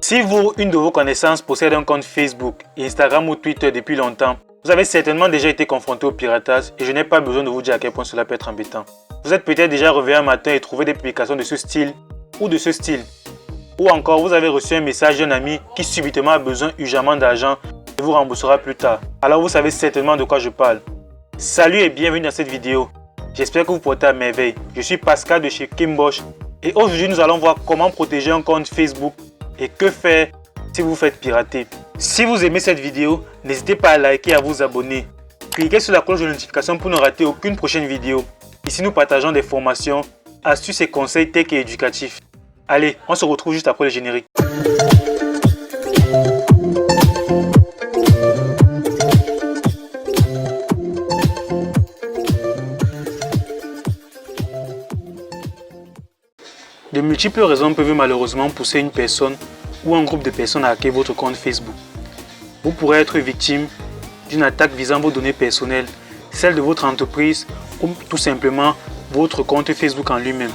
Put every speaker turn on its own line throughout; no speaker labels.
Si vous, une de vos connaissances, possède un compte Facebook, Instagram ou Twitter depuis longtemps, vous avez certainement déjà été confronté au piratage et je n'ai pas besoin de vous dire à quel point cela peut être embêtant. Vous êtes peut-être déjà réveillé un matin et trouvé des publications de ce style ou de ce style. Ou encore, vous avez reçu un message d'un ami qui subitement a besoin urgemment d'argent et vous remboursera plus tard. Alors vous savez certainement de quoi je parle. Salut et bienvenue dans cette vidéo. J'espère que vous portez à merveille. Je suis Pascal de chez Kimbosh et aujourd'hui nous allons voir comment protéger un compte Facebook et que faire si vous faites pirater. Si vous aimez cette vidéo, n'hésitez pas à liker et à vous abonner. Cliquez sur la cloche de notification pour ne rater aucune prochaine vidéo. Ici nous partageons des formations, astuces et conseils tech et éducatifs. Allez, on se retrouve juste après le générique. De multiples raisons peuvent malheureusement pousser une personne ou un groupe de personnes à hacker votre compte Facebook. Vous pourrez être victime d'une attaque visant vos données personnelles, celles de votre entreprise ou tout simplement votre compte Facebook en lui-même.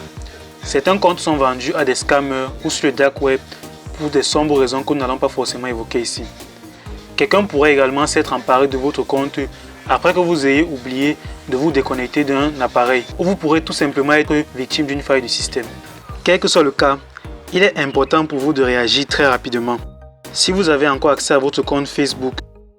Certains comptes sont vendus à des scammers ou sur le dark web pour des sombres raisons que nous n'allons pas forcément évoquer ici. Quelqu'un pourrait également s'être emparé de votre compte après que vous ayez oublié de vous déconnecter d'un appareil, ou vous pourrez tout simplement être victime d'une faille du système. Quel que soit le cas, il est important pour vous de réagir très rapidement. Si vous avez encore accès à votre compte Facebook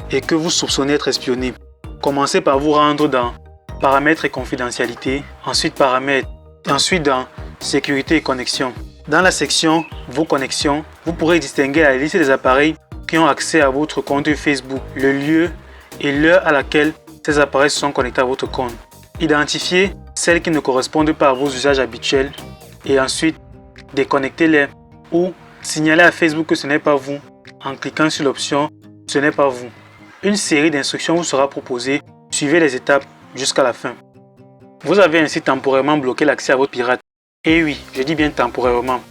et que vous soupçonnez être espionné, commencez par vous rendre dans Paramètres et confidentialité, ensuite Paramètres, ensuite dans Sécurité et connexion. Dans la section Vos connexions, vous pourrez distinguer la liste des appareils qui ont accès à votre compte Facebook, le lieu et l'heure à laquelle ces appareils sont connectés à votre compte. Identifiez celles qui ne correspondent pas à vos usages habituels et ensuite déconnectez-les ou signalez à Facebook que ce n'est pas vous en cliquant sur l'option « Ce n'est pas vous ». Une série d'instructions vous sera proposée, suivez les étapes jusqu'à la fin. Vous avez ainsi temporairement bloqué l'accès à votre pirate. Et oui, je dis bien temporairement.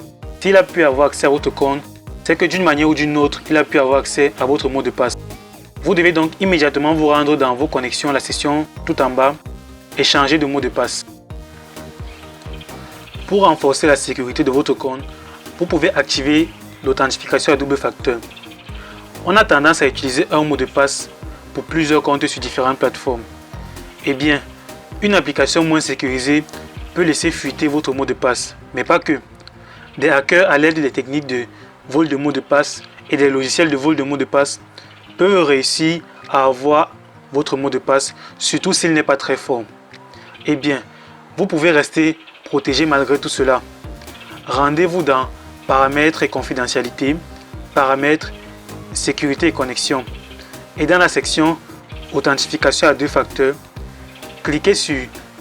S'il a pu avoir accès à votre compte, c'est que d'une manière ou d'une autre, il a pu avoir accès à votre mot de passe. Vous devez donc immédiatement vous rendre dans vos connexions, la section tout en bas, et changer de mot de passe. Pour renforcer la sécurité de votre compte, vous pouvez activer l'authentification à double facteur. On a tendance à utiliser un mot de passe pour plusieurs comptes sur différentes plateformes. Eh bien, une application moins sécurisée peut laisser fuiter votre mot de passe, mais pas que. Des hackers, à l'aide des techniques de vol de mot de passe et des logiciels de vol de mot de passe, peuvent réussir à avoir votre mot de passe, surtout s'il n'est pas très fort. Eh bien, vous pouvez rester protégé malgré tout cela. Rendez-vous dans Paramètres et confidentialité, Paramètres, sécurité et connexion. Et dans la section Authentification à deux facteurs, cliquez sur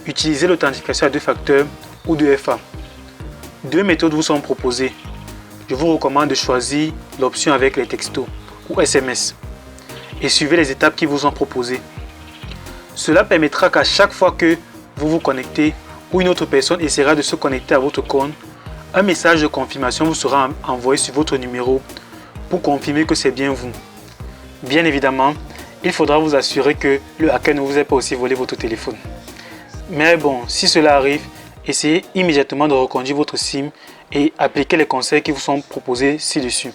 Utiliser l'authentification à deux facteurs ou 2FA. Deux méthodes vous sont proposées. Je vous recommande de choisir l'option avec les textos ou SMS et suivez les étapes qui vous sont proposées. Cela permettra qu'à chaque fois que vous vous connectez ou une autre personne essaiera de se connecter à votre compte, un message de confirmation vous sera envoyé sur votre numéro pour confirmer que c'est bien vous. Bien évidemment, il faudra vous assurer que le hacker ne vous ait pas aussi volé votre téléphone. Mais bon, si cela arrive, essayez immédiatement de reconduire votre SIM et appliquez les conseils qui vous sont proposés ci-dessus.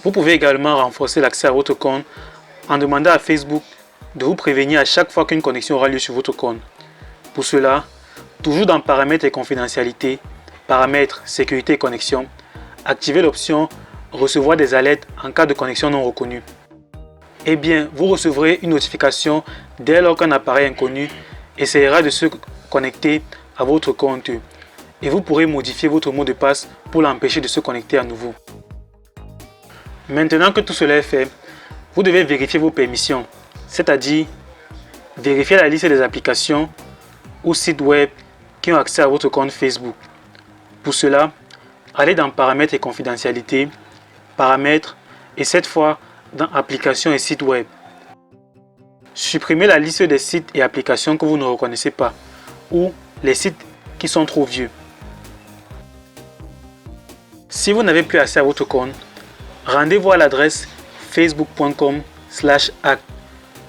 Vous pouvez également renforcer l'accès à votre compte en demandant à Facebook de vous prévenir à chaque fois qu'une connexion aura lieu sur votre compte. Pour cela, toujours dans Paramètres et confidentialité, Paramètres, sécurité et connexion, activez l'option Recevoir des alertes en cas de connexion non reconnue. Eh bien, vous recevrez une notification dès lors qu'un appareil inconnu essaiera de se connecter à votre compte et vous pourrez modifier votre mot de passe pour l'empêcher de se connecter à nouveau. Maintenant que tout cela est fait, vous devez vérifier vos permissions, c'est-à-dire vérifier la liste des applications ou sites web qui ont accès à votre compte Facebook. Pour cela, allez dans Paramètres et confidentialité, Paramètres et cette fois dans Applications et sites web. Supprimez la liste des sites et applications que vous ne reconnaissez pas ou les sites qui sont trop vieux. Si vous n'avez plus accès à votre compte, rendez-vous à l'adresse facebook.com/hack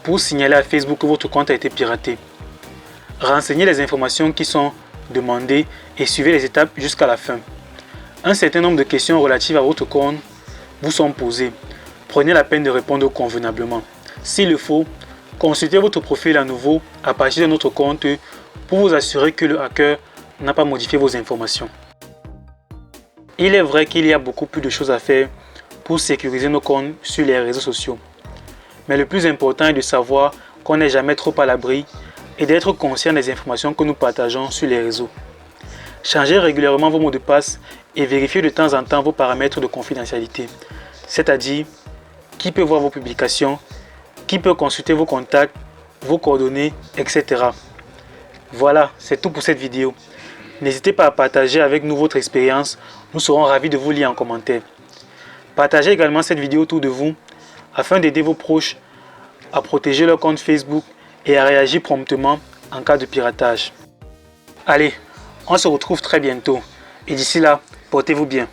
pour signaler à Facebook que votre compte a été piraté. Renseignez les informations qui sont demandées et suivez les étapes jusqu'à la fin. Un certain nombre de questions relatives à votre compte vous sont posées. Prenez la peine de répondre convenablement. S'il le faut, consultez votre profil à nouveau à partir de notre compte pour vous assurer que le hacker n'a pas modifié vos informations. Il est vrai qu'il y a beaucoup plus de choses à faire pour sécuriser nos comptes sur les réseaux sociaux. Mais le plus important est de savoir qu'on n'est jamais trop à l'abri et d'être conscient des informations que nous partageons sur les réseaux. Changez régulièrement vos mots de passe et vérifiez de temps en temps vos paramètres de confidentialité, c'est-à-dire qui peut voir vos publications, qui peut consulter vos contacts, vos coordonnées, etc. Voilà, c'est tout pour cette vidéo. N'hésitez pas à partager avec nous votre expérience, nous serons ravis de vous lire en commentaire. Partagez également cette vidéo autour de vous afin d'aider vos proches à protéger leur compte Facebook et à réagir promptement en cas de piratage. Allez, on se retrouve très bientôt et d'ici là, portez-vous bien.